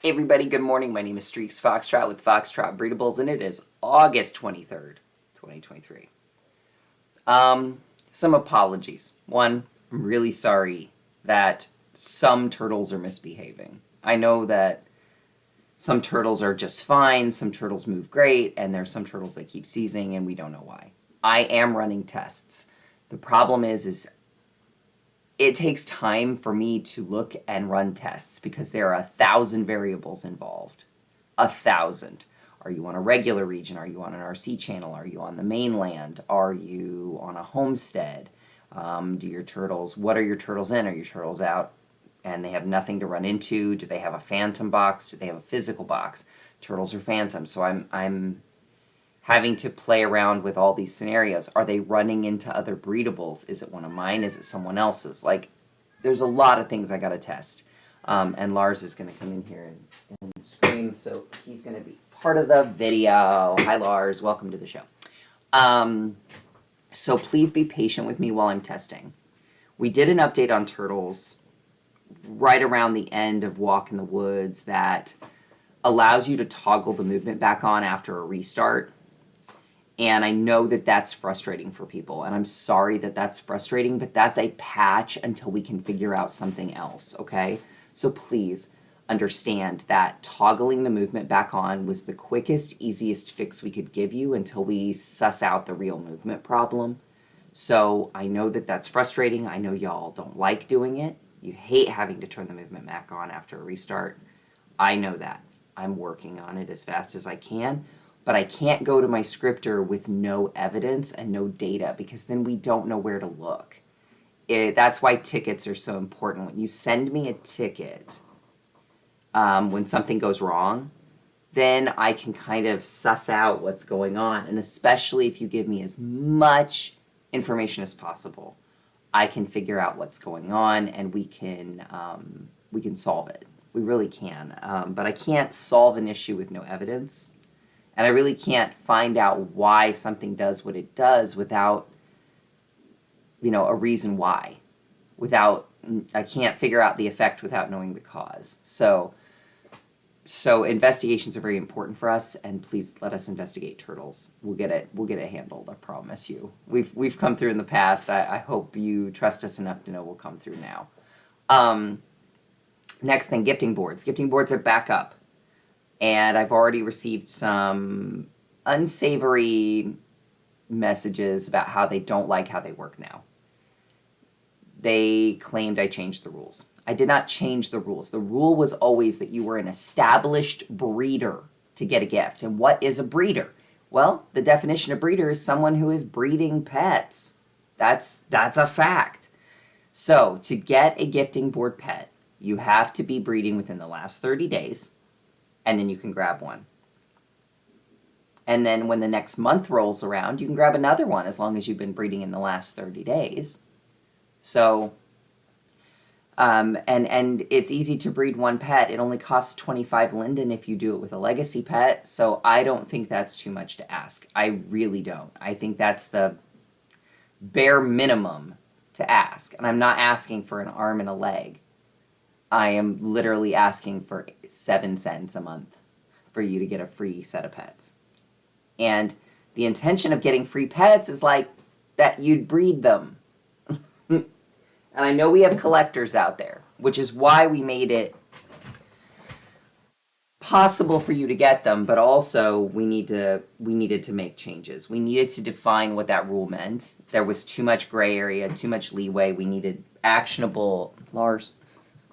Hey everybody, good morning. My name is Streaks Foxtrot with Foxtrot Breedables, and it is August 23rd, 2023. Some apologies. One, I'm really sorry that some turtles are misbehaving. I know that some turtles are just fine, some turtles move great, and there's some turtles that keep seizing, and we don't know why. I am running tests. The problem is it takes time for me to look and run tests because there are 1,000 variables involved. 1,000. Are you on a regular region? Are you on an RC channel? Are you on the mainland? Are you on a homestead? What are your turtles in? Are your turtles out and they have nothing to run into? Do they have a phantom box? Do they have a physical box? Turtles are phantoms. So I'm having to play around with all these scenarios. Are they running into other breedables? Is it one of mine? Is it someone else's? Like, there's a lot of things I got to test. And Lars is going to come in here and scream, so he's going to be part of the video. Hi, Lars. Welcome to the show. So please be patient with me while I'm testing. We did an update on turtles right around the end of Walk in the Woods that allows you to toggle the movement back on after a restart. And I know that that's frustrating for people, and I'm sorry that that's frustrating, but that's a patch until we can figure out something else, okay? So please understand that toggling the movement back on was the quickest, easiest fix we could give you until we suss out the real movement problem. So I know that that's frustrating. I know y'all don't like doing it. You hate having to turn the movement back on after a restart. I know that. I'm working on it as fast as I can. But I can't go to my scripter with no evidence and no data because then we don't know where to look. That's why tickets are so important. When you send me a ticket, when something goes wrong, then I can kind of suss out what's going on. And especially if you give me as much information as possible, I can figure out what's going on and we can solve it. We really can. But I can't solve an issue with no evidence. And I really can't find out why something does what it does without, a reason why. I can't figure out the effect without knowing the cause. So investigations are very important for us, and please let us investigate turtles. We'll get it handled, I promise you. We've come through in the past. I hope you trust us enough to know we'll come through now. Next thing, gifting boards. Gifting boards are back up. And I've already received some unsavory messages about how they don't like how they work now. They claimed I changed the rules. I did not change the rules. The rule was always that you were an established breeder to get a gift. And what is a breeder? Well, the definition of breeder is someone who is breeding pets. That's a fact. So to get a gifting board pet, you have to be breeding within the last 30 days. And then you can grab one. And then when the next month rolls around, you can grab another one as long as you've been breeding in the last 30 days. So, and it's easy to breed one pet. It only costs 25 linden if you do it with a legacy pet. So I don't think that's too much to ask. I really don't. I think that's the bare minimum to ask. And I'm not asking for an arm and a leg. I am literally asking for 7 cents a month for you to get a free set of pets. And the intention of getting free pets is like that you'd breed them. And I know we have collectors out there, which is why we made it possible for you to get them, but also we needed to make changes. We needed to define what that rule meant. There was too much gray area, too much leeway. We needed actionable, Lars.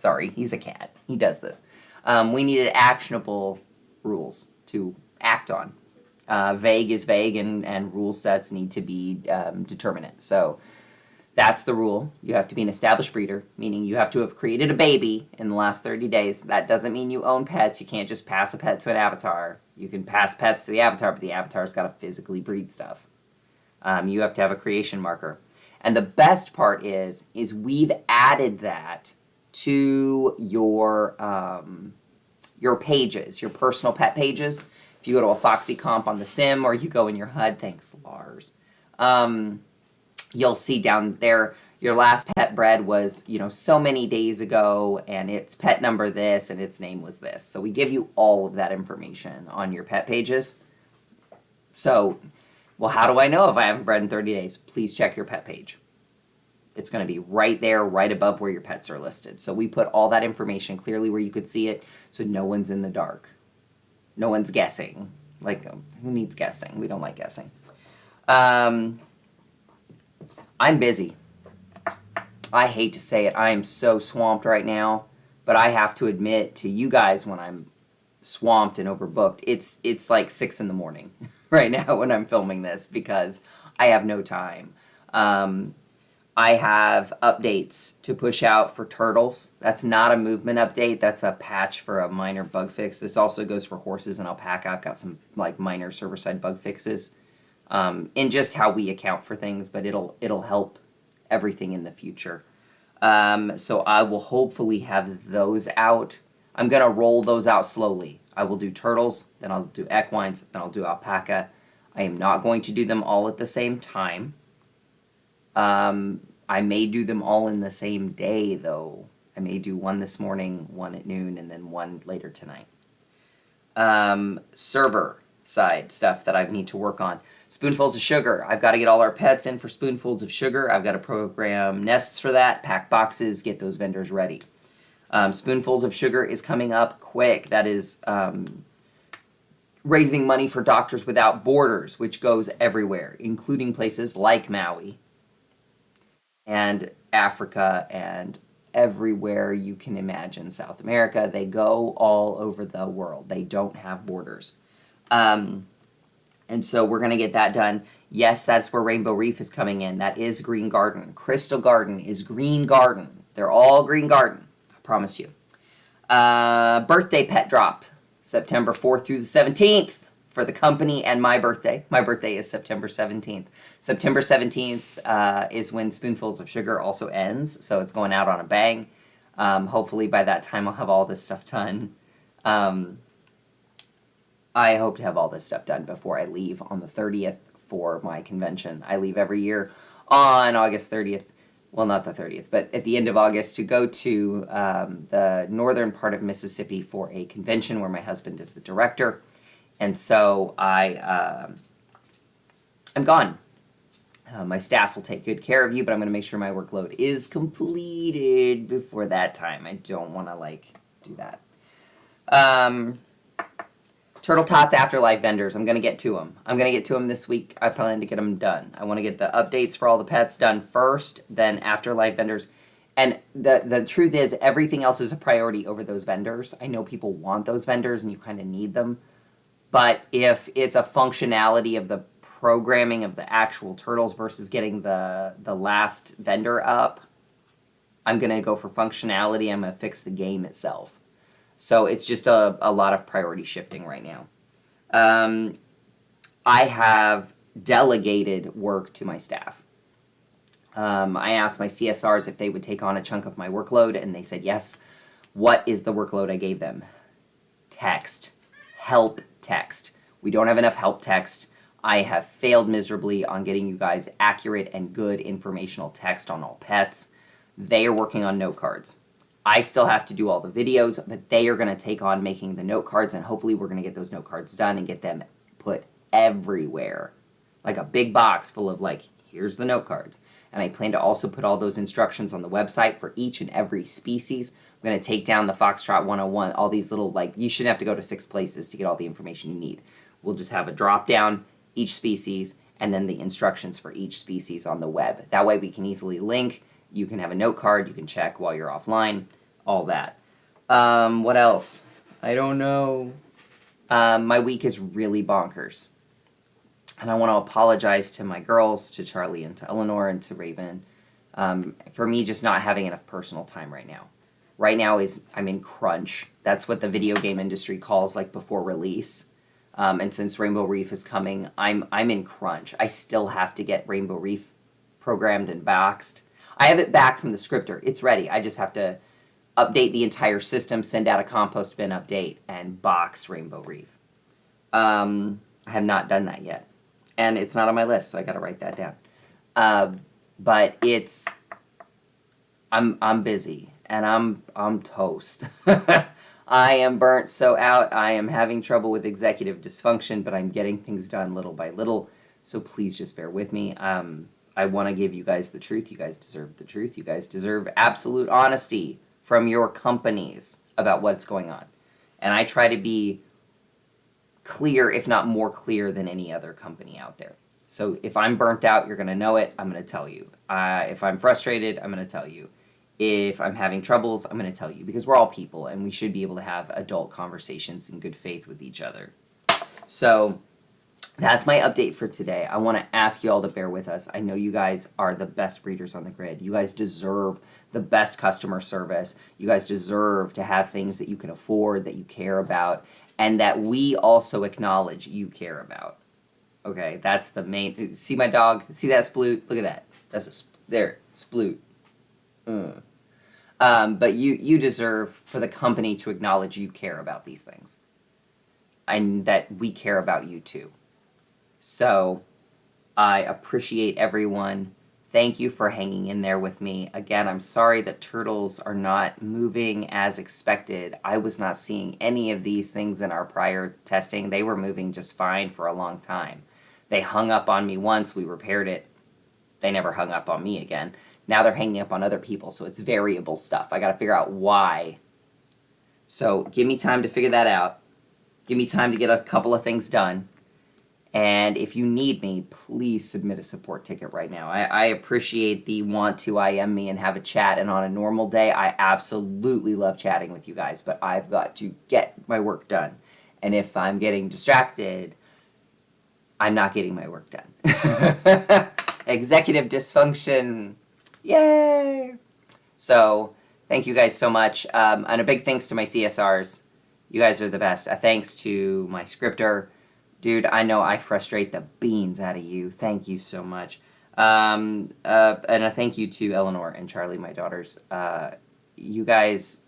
Sorry, he's a cat. He does this. We needed actionable rules to act on. Vague is vague, and rule sets need to be determinate. So that's the rule. You have to be an established breeder, meaning you have to have created a baby in the last 30 days. That doesn't mean you own pets. You can't just pass a pet to an avatar. You can pass pets to the avatar, but the avatar's got to physically breed stuff. You have to have a creation marker. And the best part is we've added that to your pages, your personal pet pages. If you go to a Foxy comp on the sim or you go in your HUD, thanks Lars, you'll see down there your last pet bred was, so many days ago, and its pet number this, and its name was this. So we give you all of that information on your pet pages. So, well, how do I know if I haven't bred in 30 days? Please check your pet page. It's going to be right there, right above where your pets are listed. So we put all that information clearly where you could see it, so no one's in the dark. No one's guessing. Like, who needs guessing? We don't like guessing. I'm busy. I hate to say it. I am so swamped right now, but I have to admit to you guys when I'm swamped and overbooked, it's like 6 in the morning right now when I'm filming this because I have no time. I have updates to push out for turtles. That's not a movement update. That's a patch for a minor bug fix. This also goes for horses and alpaca. I've got some like minor server-side bug fixes in just how we account for things, but it'll help everything in the future. So I will hopefully have those out. I'm going to roll those out slowly. I will do turtles, then I'll do equines, then I'll do alpaca. I am not going to do them all at the same time. I may do them all in the same day, though. I may do one this morning, one at noon, and then one later tonight. Server side stuff that I need to work on. Spoonfuls of sugar. I've got to get all our pets in for spoonfuls of sugar. I've got to program nests for that, pack boxes, get those vendors ready. Spoonfuls of sugar is coming up quick. That is raising money for Doctors Without Borders, which goes everywhere, including places like Maui and Africa and everywhere you can imagine. South America, they go all over the world. They don't have borders. And so we're going to get that done. Yes, that's where Rainbow Reef is coming in. That is Green Garden. Crystal Garden is Green Garden. They're all Green Garden. I promise you. Birthday pet drop. September 4th through the 17th for the company and my birthday. My birthday is September 17th. September 17th is when Spoonfuls of Sugar also ends. So it's going out on a bang. Hopefully by that time I'll have all this stuff done. I hope to have all this stuff done before I leave on the 30th for my convention. I leave every year on August 30th. Well, not the 30th, but at the end of August to go to the northern part of Mississippi for a convention where my husband is the director. And so I'm gone. My staff will take good care of you, but I'm going to make sure my workload is completed before that time. I don't want to, do that. Turtle Tots Afterlife vendors. I'm going to get to them. I'm going to get to them this week. I plan to get them done. I want to get the updates for all the pets done first, then Afterlife vendors. And the truth is, everything else is a priority over those vendors. I know people want those vendors and you kind of need them. But if it's a functionality of the programming of the actual turtles versus getting the last vendor up, I'm going to go for functionality. I'm going to fix the game itself. So it's just a lot of priority shifting right now. I have delegated work to my staff. I asked my CSRs if they would take on a chunk of my workload, and they said yes. What is the workload I gave them? Text. Help text. We don't have enough help text. I have failed miserably on getting you guys accurate and good informational text on all pets. They are working on note cards. I still have to do all the videos, but they are going to take on making the note cards, and hopefully we're going to get those note cards done and get them put everywhere. Like a big box full of, here's the note cards. And I plan to also put all those instructions on the website for each and every species. I'm going to take down the Foxtrot 101, all these little, you shouldn't have to go to 6 places to get all the information you need. We'll just have a drop down, each species, and then the instructions for each species on the web. That way we can easily link. You can have a note card, you can check while you're offline. All that. What else? I don't know. My week is really bonkers. And I want to apologize to my girls, to Charlie and to Eleanor and to Raven, for me just not having enough personal time right now. Right now I'm in crunch. That's what the video game industry calls before release. And since Rainbow Reef is coming, I'm in crunch. I still have to get Rainbow Reef programmed and boxed. I have it back from the scripter. It's ready. I just have to update the entire system, send out a compost bin update, and box Rainbow Reef. I have not done that yet. And it's not on my list, so I got to write that down. But it's I'm busy and I'm toast. I am burnt so out. I am having trouble with executive dysfunction, but I'm getting things done little by little. So please just bear with me. I want to give you guys the truth. You guys deserve the truth. You guys deserve absolute honesty from your companies about what's going on. And I try to be clear, if not more clear than any other company out there. So if I'm burnt out, you're going to know it. I'm going to tell you. If I'm frustrated, I'm going to tell you. If I'm having troubles, I'm going to tell you, because we're all people and we should be able to have adult conversations in good faith with each other. So that's my update for today. I want to ask you all to bear with us. I know you guys are the best breeders on the grid. You guys deserve the best customer service. You guys deserve to have things that you can afford, that you care about, and that we also acknowledge you care about. Okay, that's the main. See my dog? See that sploot? Look at that. That's there, sploot. But you deserve for the company to acknowledge you care about these things, and that we care about you too. So I appreciate everyone. Thank you for hanging in there with me. Again, I'm sorry that turtles are not moving as expected. I was not seeing any of these things in our prior testing. They were moving just fine for a long time. They hung up on me once. We repaired it. They never hung up on me again. Now they're hanging up on other people, so it's variable stuff. I got to figure out why. So give me time to figure that out. Give me time to get a couple of things done. And if you need me, please submit a support ticket right now. I appreciate the want to IM me and have a chat. And on a normal day, I absolutely love chatting with you guys. But I've got to get my work done. And if I'm getting distracted, I'm not getting my work done. Executive dysfunction. Yay! So, thank you guys so much. And a big thanks to my CSRs. You guys are the best. A thanks to my scripter. Dude, I know I frustrate the beans out of you. Thank you so much. And a thank you to Eleanor and Charlie, my daughters. You guys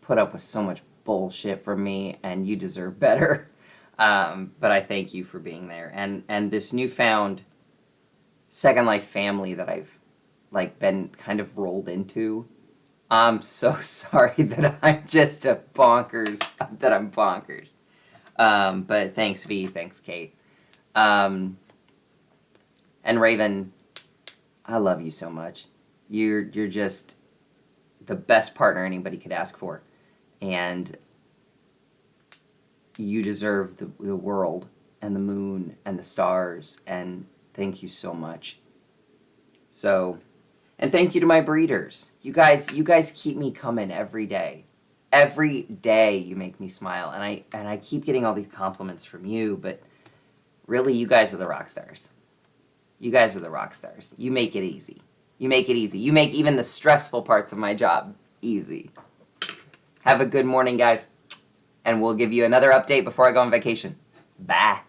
put up with so much bullshit from me, and you deserve better. But I thank you for being there. And this newfound Second Life family that I've been kind of rolled into. I'm so sorry that I'm just a bonkers, that I'm bonkers. But thanks V, thanks Kate. And Raven, I love you so much. You're just the best partner anybody could ask for. And you deserve the world and the moon and the stars, and thank you so much. So, and thank you to my breeders. You guys keep me coming every day. Every day you make me smile, and I keep getting all these compliments from you, but really you guys are the rock stars. You guys are the rock stars. You make it easy. You make it easy. You make even the stressful parts of my job easy. Have a good morning, guys. And we'll give you another update before I go on vacation. Bye.